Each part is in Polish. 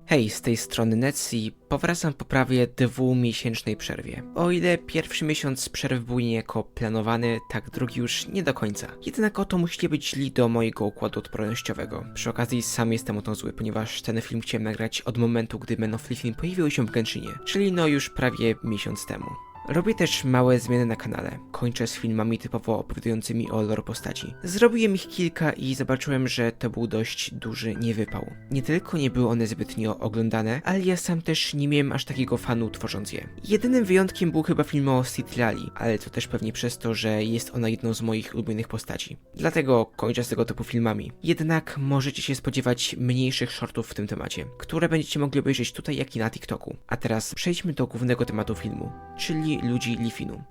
Hej, z tej strony Netsi, powracam po prawie 2-miesięcznej przerwie. O ile pierwszy miesiąc przerwy był niejako planowany, tak drugi już nie do końca. Jednak oto musicie być źli do mojego układu odpornościowego. Przy okazji sam jestem o to zły, ponieważ ten film chciałem nagrać od momentu, gdy Men of Legion pojawił się w Genshinie, czyli już prawie miesiąc temu. Robię też małe zmiany na kanale. Kończę z filmami typowo opowiadającymi o lore postaci. Zrobiłem ich kilka i zobaczyłem, że to był dość duży niewypał. Nie tylko nie były one zbytnio oglądane, ale ja sam też nie miałem aż takiego fanu tworząc je. Jedynym wyjątkiem był chyba film o Citlali, ale to też pewnie przez to, że jest ona jedną z moich ulubionych postaci. Dlatego kończę z tego typu filmami. Jednak możecie się spodziewać mniejszych shortów w tym temacie, które będziecie mogli obejrzeć tutaj jak i na TikToku. A teraz przejdźmy do głównego tematu filmu, czyli ludzi Lifinu.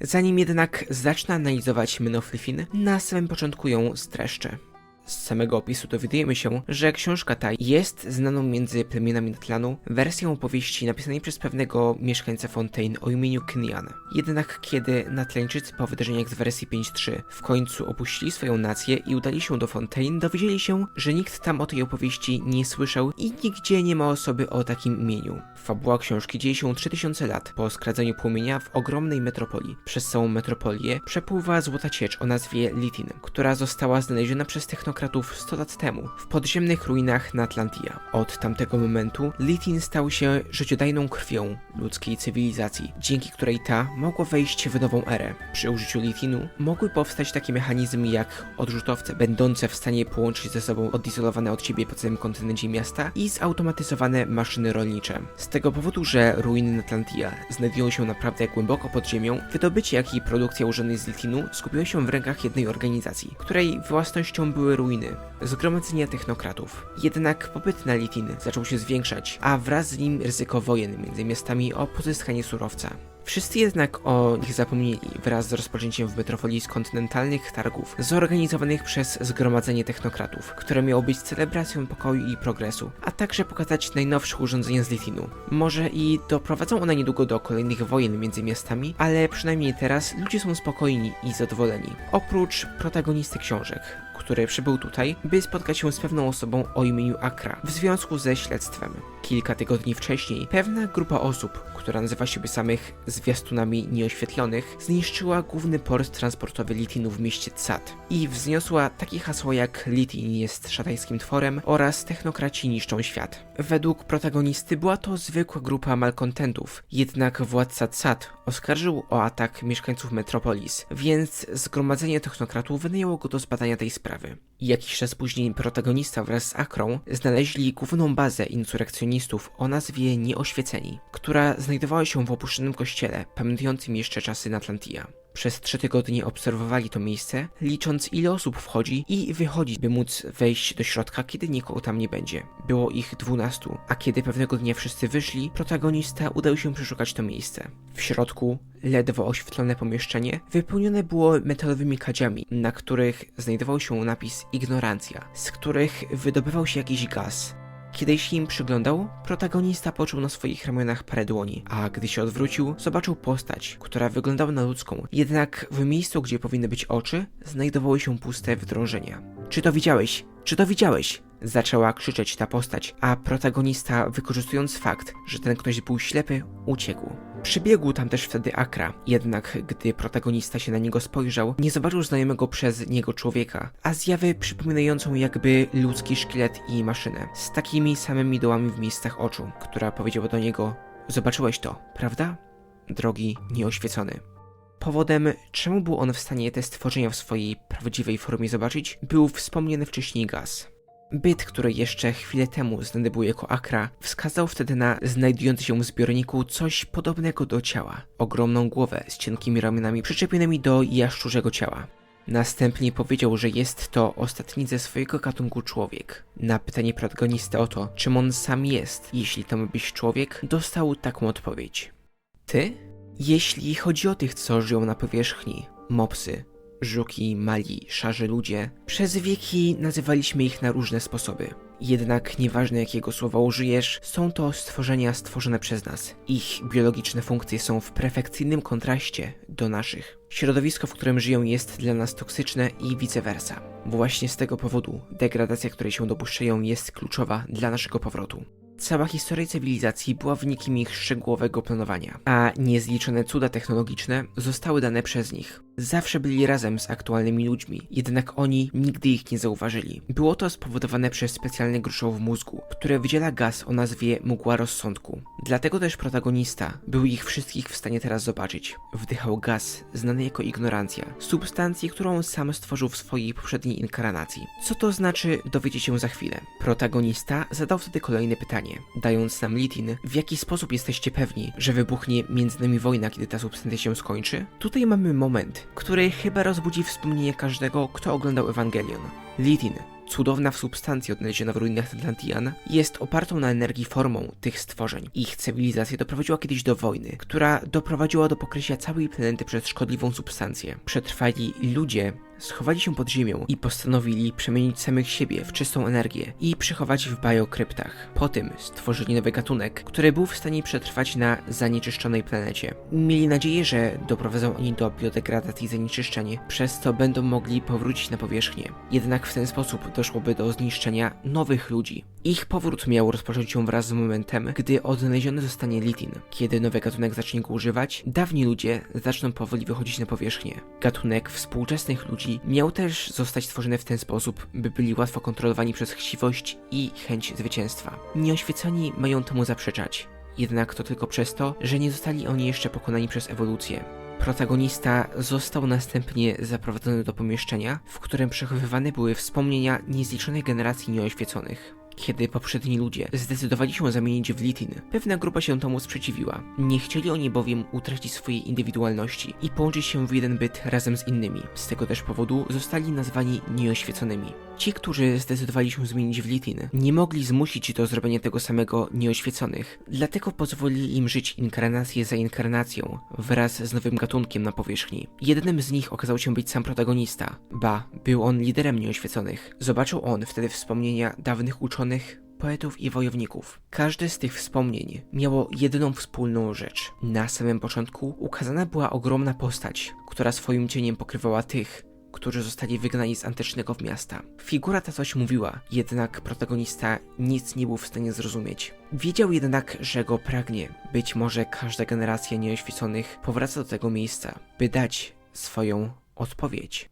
Zanim jednak zacznę analizować Men of Legion, na samym początku ją streszczę. Z samego opisu dowiadujemy się, że książka ta jest znaną między plemionami Natlanu wersją opowieści napisanej przez pewnego mieszkańca Fontaine o imieniu Knian. Jednak kiedy Natlańczycy po wydarzeniach z wersji 5.3 w końcu opuścili swoją nację i udali się do Fontaine, dowiedzieli się, że nikt tam o tej opowieści nie słyszał i nigdzie nie ma osoby o takim imieniu. Fabuła książki dzieje się 3000 lat po skradzeniu płomienia w ogromnej metropolii. Przez całą metropolię przepływa złota ciecz o nazwie Litin, która została znaleziona przez technokratów 100 lat temu w podziemnych ruinach Natlantia. Od tamtego momentu Litin stał się życiodajną krwią ludzkiej cywilizacji, dzięki której ta mogła wejść w nową erę. Przy użyciu Litinu mogły powstać takie mechanizmy jak odrzutowce, będące w stanie połączyć ze sobą odizolowane od siebie po całym kontynencie miasta i zautomatyzowane maszyny rolnicze. Z tego powodu, że ruiny Natlantia znajdują się naprawdę głęboko pod ziemią, wydobycie jak i produkcja używanej z Litinu skupiło się w rękach jednej organizacji, której własnością były ruiny, zgromadzenia technokratów. Jednak popyt na Litin zaczął się zwiększać, a wraz z nim ryzyko wojen między miastami o pozyskanie surowca. Wszyscy jednak o nich zapomnieli wraz z rozpoczęciem w metropolii kontynentalnych targów zorganizowanych przez Zgromadzenie Technokratów, które miało być celebracją pokoju i progresu, a także pokazać najnowsze urządzenia z Litinu. Może i doprowadzą one niedługo do kolejnych wojen między miastami, ale przynajmniej teraz ludzie są spokojni i zadowoleni. Oprócz protagonisty książek, który przybył tutaj, by spotkać się z pewną osobą o imieniu Akra w związku ze śledztwem. Kilka tygodni wcześniej pewna grupa osób, która nazywa siebie samych zwiastunami nieoświetlonych, zniszczyła główny port transportowy Litinu w mieście Tsat i wzniosła takie hasło jak Litin jest szatańskim tworem oraz technokraci niszczą świat. Według protagonisty była to zwykła grupa malkontentów, jednak władca Tsat oskarżył o atak mieszkańców Metropolis, więc Zgromadzenie Technokratów wynajęło go do zbadania tej sprawy. Jakiś czas później protagonista wraz z Akrą znaleźli główną bazę insurekcjonistów o nazwie Nieoświeceni, która znajdowała się w opuszczonym kościele, pamiętającym jeszcze czasy Natlantia. Przez 3 tygodnie obserwowali to miejsce, licząc ile osób wchodzi i wychodzi, by móc wejść do środka, kiedy nikogo tam nie będzie. Było ich 12, a kiedy pewnego dnia wszyscy wyszli, protagonista udał się przeszukać to miejsce. W środku, ledwo oświetlone pomieszczenie wypełnione było metalowymi kadziami, na których znajdował się napis Ignorancja, z których wydobywał się jakiś gaz. Kiedy się im przyglądał, protagonista poczuł na swoich ramionach parę dłoni, a gdy się odwrócił, zobaczył postać, która wyglądała na ludzką, jednak w miejscu, gdzie powinny być oczy, znajdowały się puste wydrążenia. Czy to widziałeś? Czy to widziałeś? Zaczęła krzyczeć ta postać, a protagonista, wykorzystując fakt, że ten ktoś był ślepy, uciekł. Przybiegł tam też wtedy Akra, jednak gdy protagonista się na niego spojrzał, nie zobaczył znajomego przez niego człowieka, a zjawę przypominającą jakby ludzki szkielet i maszynę, z takimi samymi dołami w miejscach oczu, która powiedziała do niego: zobaczyłeś to, prawda? Drogi nieoświecony. Powodem, czemu był on w stanie te stworzenia w swojej prawdziwej formie zobaczyć, był wspomniany wcześniej gaz. Byt, który jeszcze chwilę temu znany był jako Akra, wskazał wtedy na znajdujący się w zbiorniku coś podobnego do ciała. Ogromną głowę z cienkimi ramionami przyczepionymi do jaszczurzego ciała. Następnie powiedział, że jest to ostatni ze swojego gatunku człowiek. Na pytanie protagonisty o to, czym on sam jest, jeśli to ma być człowiek, dostał taką odpowiedź. Ty? Jeśli chodzi o tych, co żyją na powierzchni, mopsy, żuki, mali, szarzy ludzie, przez wieki nazywaliśmy ich na różne sposoby. Jednak nieważne jakiego słowa użyjesz, są to stworzenia stworzone przez nas. Ich biologiczne funkcje są w perfekcyjnym kontraście do naszych. Środowisko, w którym żyją, jest dla nas toksyczne i vice versa. Właśnie z tego powodu degradacja, której się dopuszczają, jest kluczowa dla naszego powrotu. Cała historia cywilizacji była wynikiem ich szczegółowego planowania, a niezliczone cuda technologiczne zostały dane przez nich. Zawsze byli razem z aktualnymi ludźmi, jednak oni nigdy ich nie zauważyli. Było to spowodowane przez specjalne gruszowo w mózgu, które wydziela gaz o nazwie mgła rozsądku. Dlatego też protagonista był ich wszystkich w stanie teraz zobaczyć. Wdychał gaz znany jako ignorancja, substancję, którą sam stworzył w swojej poprzedniej inkarnacji. Co to znaczy, dowiecie się za chwilę. Protagonista zadał wtedy kolejne pytanie, dając nam Lithin, w jaki sposób jesteście pewni, że wybuchnie między nami wojna, kiedy ta substancja się skończy? Tutaj mamy moment, który chyba rozbudzi wspomnienie każdego, kto oglądał Ewangelion. Lithin, cudowna substancja odnaleziona w ruinach Atlantian, jest opartą na energii formą tych stworzeń. Ich cywilizacja doprowadziła kiedyś do wojny, która doprowadziła do pokrycia całej planety przez szkodliwą substancję. Przetrwali ludzie, schowali się pod ziemią i postanowili przemienić samych siebie w czystą energię i przechować w biokryptach. Po tym stworzyli nowy gatunek, który był w stanie przetrwać na zanieczyszczonej planecie. Mieli nadzieję, że doprowadzą oni do biodegradacji zanieczyszczeń, przez co będą mogli powrócić na powierzchnię. Jednak w ten sposób doszłoby do zniszczenia nowych ludzi. Ich powrót miał rozpocząć się wraz z momentem, gdy odnaleziony zostanie Lithin. Kiedy nowy gatunek zacznie go używać, dawni ludzie zaczną powoli wychodzić na powierzchnię. Gatunek współczesnych ludzi miał też zostać stworzony w ten sposób, by byli łatwo kontrolowani przez chciwość i chęć zwycięstwa. Nieoświeceni mają temu zaprzeczać, jednak to tylko przez to, że nie zostali oni jeszcze pokonani przez ewolucję. Protagonista został następnie zaprowadzony do pomieszczenia, w którym przechowywane były wspomnienia niezliczonej generacji nieoświeconych. Kiedy poprzedni ludzie zdecydowali się zamienić w Lithin, pewna grupa się temu sprzeciwiła. Nie chcieli oni bowiem utracić swojej indywidualności i połączyć się w jeden byt razem z innymi. Z tego też powodu zostali nazwani nieoświeconymi. Ci, którzy zdecydowali się zmienić w Lithin, nie mogli zmusić do zrobienia tego samego nieoświeconych, dlatego pozwolili im żyć inkarnację za inkarnacją wraz z nowym gatunkiem na powierzchni. Jednym z nich okazał się być sam protagonista, był on liderem nieoświeconych. Zobaczył on wtedy wspomnienia dawnych uczonych, poetów i wojowników. Każde z tych wspomnień miało jedną wspólną rzecz. Na samym początku ukazana była ogromna postać, która swoim cieniem pokrywała tych, którzy zostali wygnani z antycznego miasta. Figura ta coś mówiła, jednak protagonista nic nie był w stanie zrozumieć. Wiedział jednak, że go pragnie. Być może każda generacja nieoświeconych powraca do tego miejsca, by dać swoją odpowiedź.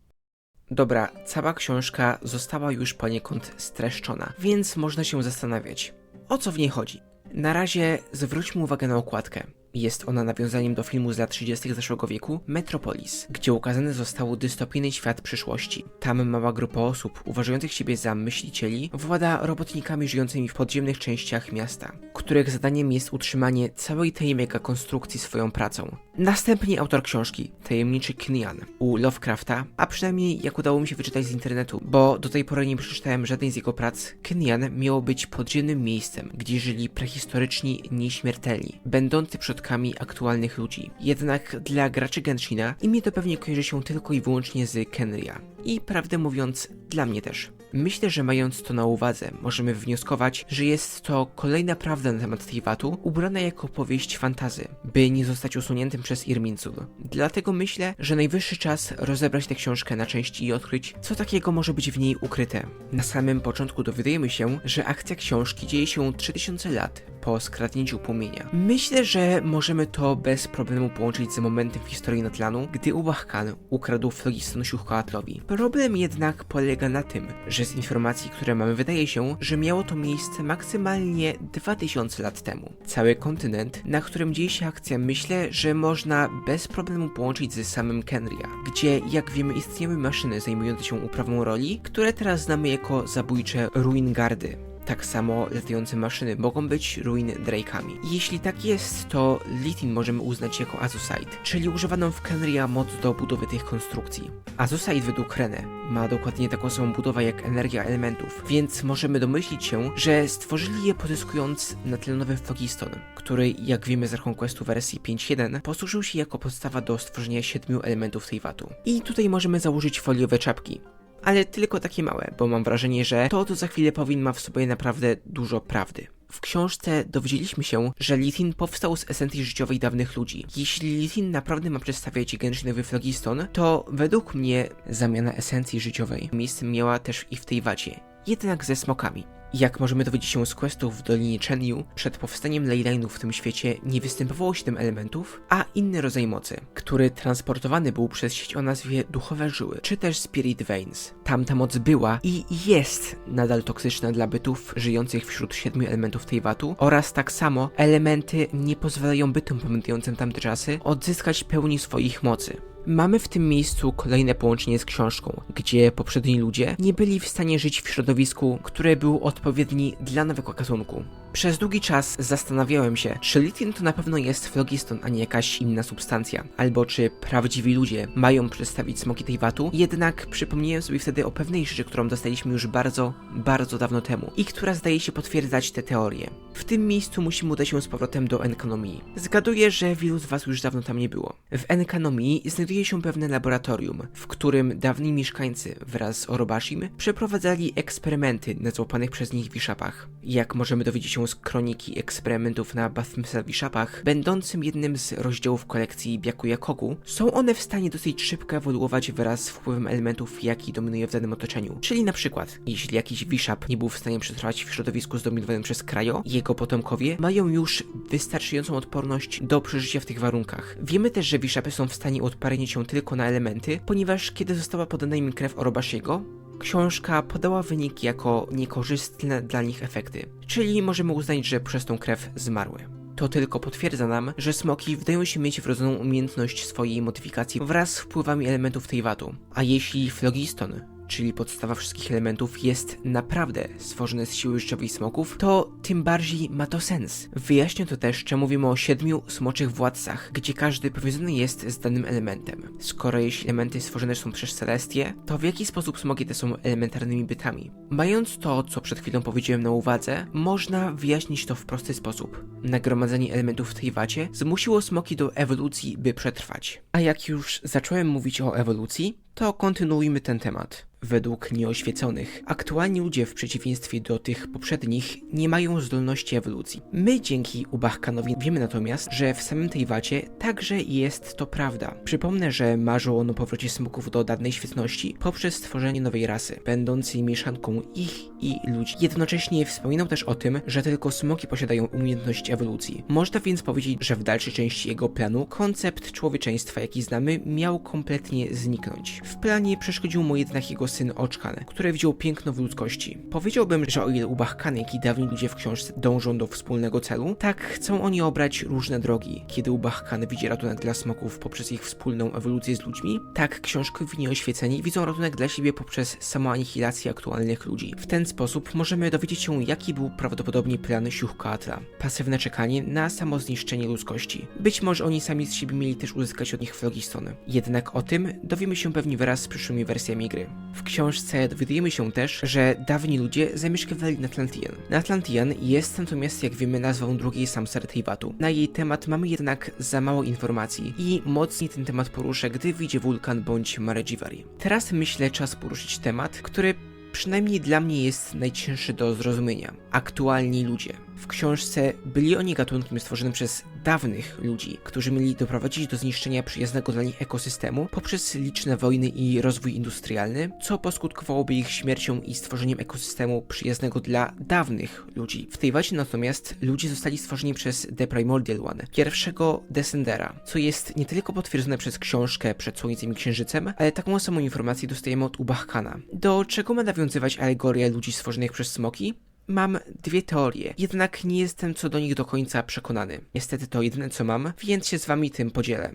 Dobra, cała książka została już poniekąd streszczona, więc można się zastanawiać, o co w niej chodzi. Na razie zwróćmy uwagę na okładkę. Jest ona nawiązaniem do filmu z lat 30. zeszłego wieku Metropolis, gdzie ukazany został dystopijny świat przyszłości. Tam mała grupa osób uważających siebie za myślicieli włada robotnikami żyjącymi w podziemnych częściach miasta, których zadaniem jest utrzymanie całej tej mega konstrukcji swoją pracą. Następnie autor książki, tajemniczy Knian, u Lovecrafta, a przynajmniej jak udało mi się wyczytać z internetu, bo do tej pory nie przeczytałem żadnej z jego prac, Knian miało być podziemnym miejscem, gdzie żyli prehistoryczni nieśmiertelni, będący przodkami aktualnych ludzi. Jednak dla graczy Genshina imię to pewnie kojarzy się tylko i wyłącznie z Khenria. I prawdę mówiąc, dla mnie też. Myślę, że mając to na uwadze, możemy wnioskować, że jest to kolejna prawda na temat Teivatu, ubrana jako powieść fantazy, by nie zostać usuniętym przez Irminsul. Dlatego myślę, że najwyższy czas rozebrać tę książkę na części i odkryć, co takiego może być w niej ukryte. Na samym początku dowiadujemy się, że akcja książki dzieje się 3000 lat po skradnięciu płomienia. Myślę, że możemy to bez problemu połączyć z momentem w historii Natlanu, gdy Ubah Khan ukradł Phlogiston Siuhkoatlowi. Problem jednak polega na tym, że z informacji, które mamy, wydaje się, że miało to miejsce maksymalnie 2000 lat temu. Cały kontynent, na którym dzieje się akcja, myślę, że można bez problemu połączyć z samym Khenria, gdzie, jak wiemy, istniały maszyny zajmujące się uprawą roli, które teraz znamy jako zabójcze Ruingardy. Tak samo latające maszyny mogą być Ruin Drake'ami. Jeśli tak jest, to Lithin możemy uznać jako Azusite, czyli używaną w Khenria moc do budowy tych konstrukcji. Azusite według Rene ma dokładnie taką samą budowę jak energia elementów, więc możemy domyślić się, że stworzyli je pozyskując natlenowy Phlogiston, który, jak wiemy z Archon Questu wersji 5.1, posłużył się jako podstawa do stworzenia 7 elementów Teivatu. I tutaj możemy założyć foliowe czapki. Ale tylko takie małe, bo mam wrażenie, że to, co za chwilę powiem, ma w sobie naprawdę dużo prawdy. W książce dowiedzieliśmy się, że Lithin powstał z esencji życiowej dawnych ludzi. Jeśli Lithin naprawdę ma przedstawiać Genshinowy Phlogiston, to według mnie zamiana esencji życiowej miejsce miała też i w Teivacie, jednak ze smokami. Jak możemy dowiedzieć się z questów w Dolinie Chenyu, przed powstaniem leyline'u w tym świecie nie występowało 7 elementów, a inny rodzaj mocy, który transportowany był przez sieć o nazwie duchowe żyły, czy też Spirit Veins. Tamta moc była i jest nadal toksyczna dla bytów żyjących wśród 7 elementów Teyvatu oraz tak samo elementy nie pozwalają bytom pamiętającym tamte czasy odzyskać pełni swoich mocy. Mamy w tym miejscu kolejne połączenie z książką, gdzie poprzedni ludzie nie byli w stanie żyć w środowisku, które było odpowiedni dla nowego gatunku. Przez długi czas zastanawiałem się, czy lithium to na pewno jest phlogiston, a nie jakaś inna substancja, albo czy prawdziwi ludzie mają przedstawić smoki Teyvatu, jednak przypomniałem sobie wtedy o pewnej rzeczy, którą dostaliśmy już bardzo, bardzo dawno temu i która zdaje się potwierdzać te teorie. W tym miejscu musimy udać się z powrotem do Enkanomii. Zgaduję, że wielu z was już dawno tam nie było. W Enkanomii znajduje się pewne laboratorium, w którym dawni mieszkańcy wraz z Orobashim przeprowadzali eksperymenty na złapanych przez nich wiszapach. Jak możemy dowiedzieć się z kroniki eksperymentów na Bathmysa wiszapach, będącym jednym z rozdziałów kolekcji Byakuya-kogu, są one w stanie dosyć szybko ewoluować wraz z wpływem elementów, jaki dominuje w danym otoczeniu. Czyli na przykład, jeśli jakiś wiszap nie był w stanie przetrwać w środowisku zdominowanym przez Krajo, jego potomkowie mają już wystarczającą odporność do przeżycia w tych warunkach. Wiemy też, że wiszapy są w stanie odparnić się tylko na elementy, ponieważ kiedy została podana im krew Orobashiego, książka podała wyniki jako niekorzystne dla nich efekty, czyli możemy uznać, że przez tą krew zmarły. To tylko potwierdza nam, że smoki wydają się mieć wrodzoną umiejętność swojej modyfikacji wraz z wpływami elementów Teyvatu. A jeśli phlogiston, czyli podstawa wszystkich elementów, jest naprawdę stworzony z siły życiowej smoków, to tym bardziej ma to sens. Wyjaśnię to też, czemu mówimy o 7 smoczych władcach, gdzie każdy powiązany jest z danym elementem. Skoro jeśli elementy stworzone są przez Celestię, to w jaki sposób smoki te są elementarnymi bytami? Mając to, co przed chwilą powiedziałem na uwadze, można wyjaśnić to w prosty sposób. Nagromadzenie elementów w Teyvacie zmusiło smoki do ewolucji, by przetrwać. A jak już zacząłem mówić o ewolucji, to kontynuujmy ten temat. Według nieoświeconych, aktualni ludzie w przeciwieństwie do tych poprzednich nie mają zdolności ewolucji. My dzięki Ubahkanowi wiemy natomiast, że w samym Teyvacie także jest to prawda. Przypomnę, że marzył on o powrocie smoków do dawnej świetności poprzez stworzenie nowej rasy, będącej mieszanką ich i ludzi. Jednocześnie wspominał też o tym, że tylko smoki posiadają umiejętność ewolucji. Można więc powiedzieć, że w dalszej części jego planu koncept człowieczeństwa, jaki znamy, miał kompletnie zniknąć. W planie przeszkodził mu jednak jego syn Oczkan, który widział piękno w ludzkości. Powiedziałbym, że o ile Ubahkan, jak i dawni ludzie w książce dążą do wspólnego celu, tak chcą oni obrać różne drogi. Kiedy Ubahkan widzi ratunek dla smoków poprzez ich wspólną ewolucję z ludźmi, tak książkowi nieoświeceni widzą ratunek dla siebie poprzez samoanihilację aktualnych ludzi. W ten sposób możemy dowiedzieć się, jaki był prawdopodobnie plan Siuhkaatla. Pasywne czekanie na samozniszczenie ludzkości. Być może oni sami z siebie mieli też uzyskać od nich phlogiston. Jednak o tym dowiemy się pewnie wraz z przyszłymi wersjami gry. W książce dowiadujemy się też, że dawni ludzie zamieszkiwali na Atlantian. Atlantian jest natomiast, jak wiemy, nazwą drugiej Samsary Teyvatu. Na jej temat mamy jednak za mało informacji i mocniej ten temat poruszę, gdy wyjdzie wulkan bądź Mare Jivari. Teraz myślę, czas poruszyć temat, który przynajmniej dla mnie jest najcięższy do zrozumienia. Aktualni ludzie. W książce byli oni gatunkiem stworzonym przez dawnych ludzi, którzy mieli doprowadzić do zniszczenia przyjaznego dla nich ekosystemu poprzez liczne wojny i rozwój industrialny, co poskutkowałoby ich śmiercią i stworzeniem ekosystemu przyjaznego dla dawnych ludzi. W Teyvacie natomiast ludzie zostali stworzeni przez The Primordial One, pierwszego Descendera, co jest nie tylko potwierdzone przez książkę Przed Słońcem i Księżycem, ale taką samą informację dostajemy od Ubahkana. Do czego ma nawiązywać alegoria ludzi stworzonych przez smoki? Mam dwie teorie, jednak nie jestem co do nich do końca przekonany. Niestety to jedyne co mam, więc się z wami tym podzielę.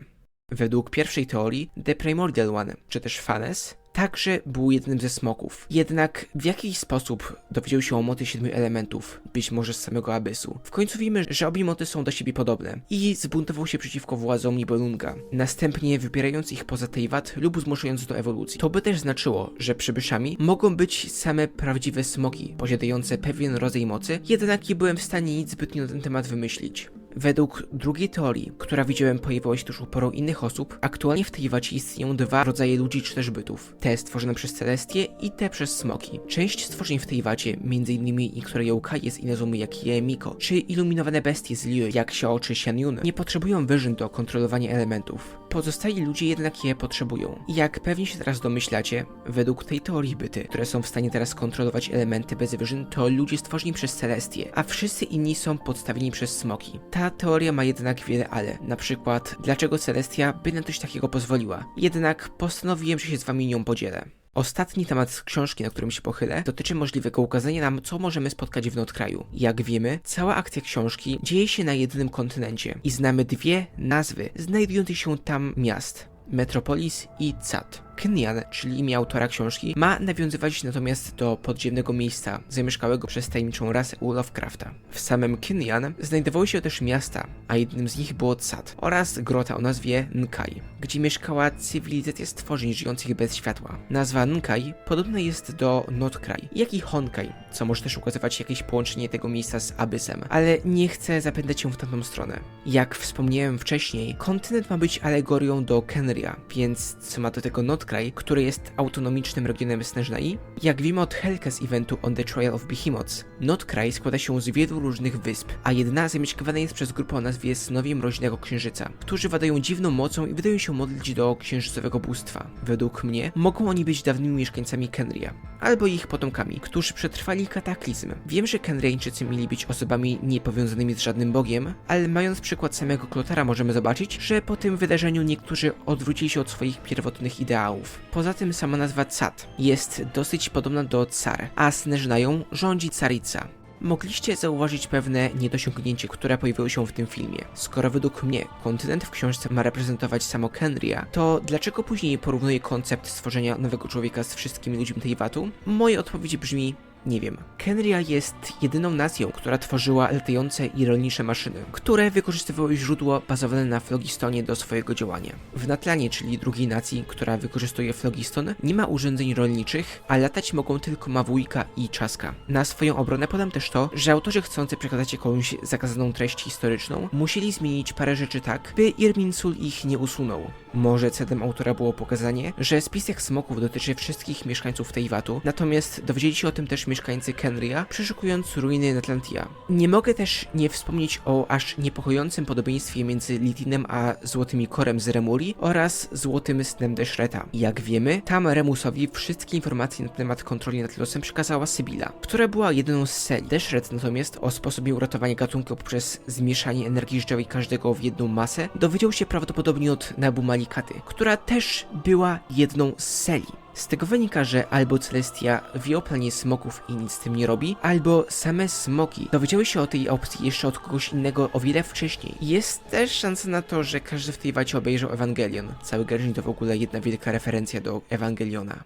Według pierwszej teorii, The Primordial One, czy też Phanes, także był jednym ze smoków. Jednak w jakiś sposób dowiedział się o mocy 7 elementów, być może z samego Abyssu. W końcu wiemy, że obie moty są do siebie podobne i zbuntował się przeciwko władzom Nibelunga, następnie wypierając ich poza Teyvat lub zmuszając do ewolucji. To by też znaczyło, że przybyszami mogą być same prawdziwe smoki, posiadające pewien rodzaj mocy, jednak nie byłem w stanie nic zbytnio na ten temat wymyślić. Według drugiej teorii, która widziałem pojawiła się tuż u porą innych osób, aktualnie w Teyvacie istnieją dwa rodzaje ludzi czy też bytów. Te stworzone przez Celestię i te przez smoki. Część stworzeń w Teyvacie, m.in. niektóre yokai z Inazumy jak Yaemiko, czy iluminowane bestie z Liu jak Xiao czy Xianyun, nie potrzebują wyżyn do kontrolowania elementów. pozostali ludzie jednak je potrzebują. I jak pewnie się teraz domyślacie, według tej teorii byty, które są w stanie teraz kontrolować elementy bez wyżyn, to ludzie stworzeni przez Celestię, a wszyscy inni są podstawieni przez smoki. Ta teoria ma jednak wiele ale. Na przykład, dlaczego Celestia by na coś takiego pozwoliła. Jednak postanowiłem, że się z wami nią podzielę. Ostatni temat książki, na którym się pochylę, dotyczy możliwego ukazania nam, co możemy spotkać w Notkraju. Jak wiemy, cała akcja książki dzieje się na jednym kontynencie i znamy dwie nazwy znajdujących się tam miast: Metropolis i Cad. Kenyan, czyli imię autora książki, ma nawiązywać natomiast do podziemnego miejsca zamieszkałego przez tajemniczą rasę u Lovecrafta. W samym Kenyan znajdowały się też miasta, a jednym z nich było Cad oraz grota o nazwie Nkai, gdzie mieszkała cywilizacja stworzeń żyjących bez światła. Nazwa Nkai podobna jest do Notkraj, jak i Honkai, co może też ukazywać jakieś połączenie tego miejsca z Abyssem, ale nie chcę zapędzać się w tamtą stronę. Jak wspomniałem wcześniej, kontynent ma być alegorią do Kenria, więc co ma do tego Notkraj, który jest autonomicznym regionem Snezhnai? Jak wiemy od Hellcast eventu On the Trail of Behemoths, Notkraj składa się z wielu różnych wysp, a jedna zamieszkiwana jest przez grupę o nazwie Synowie Mroźnego Księżyca, którzy władają dziwną mocą i wydają się modlić do księżycowego bóstwa. Według mnie mogą oni być dawnymi mieszkańcami Kenria, albo ich potomkami, którzy przetrwali kataklizm. Wiem, że Kenriańczycy mieli być osobami niepowiązanymi z żadnym bogiem, ale mając przykład samego Klotara możemy zobaczyć, że po tym wydarzeniu niektórzy odwrócili się od swoich pierwotnych ideałów. Poza tym sama nazwa Cad jest dosyć podobna do Car, a Snezhnaią rządzi Carica. Mogliście zauważyć pewne niedociągnięcie, które pojawiło się w tym filmie. Skoro według mnie kontynent w książce ma reprezentować samo Kenria, to dlaczego później porównuje koncept stworzenia nowego człowieka z wszystkimi ludźmi Teyvatu? Moja odpowiedź brzmi: nie wiem. Kenria jest jedyną nacją, która tworzyła latające i rolnicze maszyny, które wykorzystywały źródło bazowane na flogistonie do swojego działania. W Natlanie, czyli drugiej nacji, która wykorzystuje flogiston, nie ma urządzeń rolniczych, a latać mogą tylko Mawuika i Czaska. Na swoją obronę podam też to, że autorzy chcący przekazać jakąś zakazaną treść historyczną, musieli zmienić parę rzeczy tak, by Irminsul ich nie usunął. Może celem autora było pokazanie, że spisek smoków dotyczy wszystkich mieszkańców Teyvatu, natomiast dowiedzieli się o tym też mieszkańcy Kenria, przeszukując ruiny Natlantia. Nie mogę też nie wspomnieć o aż niepokojącym podobieństwie między Litinem a Złotym Ikorem z Remuli oraz Złotym Snem Deshreta. Jak wiemy, tam Remusowi wszystkie informacje na temat kontroli nad losem przekazała Sybilla, która była jedną z celi. Deshret natomiast o sposobie uratowania gatunku poprzez zmieszanie energii życiowej każdego w jedną masę dowiedział się prawdopodobnie od Nabu Malikaty, która też była jedną z celi. Z tego wynika, że albo Celestia wie o planie smoków i nic z tym nie robi, albo same smoki dowiedziały się o tej opcji jeszcze od kogoś innego o wiele wcześniej. Jest też szansa na to, że każdy w tej wacie obejrzał Ewangelion. Cały Gershon to w ogóle jedna wielka referencja do Ewangeliona.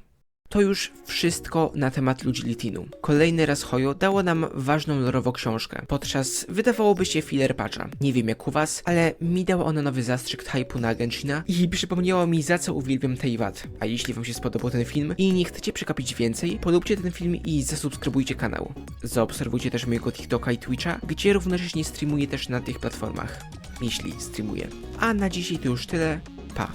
To już wszystko na temat ludzi Litinu. Kolejny raz Hoyo dało nam ważną lorowo książkę, podczas wydawałoby się filler patcha. Nie wiem jak u was, ale mi dała ona nowy zastrzyk hype'u na Genshina i przypomniało mi, za co uwielbiam Teyvat. A jeśli wam się spodobał ten film i nie chcecie przegapić więcej, polubcie ten film i zasubskrybujcie kanał. Zaobserwujcie też mojego TikToka i Twitcha, gdzie równocześnie streamuję też na tych platformach, jeśli streamuję. A na dzisiaj to już tyle, pa!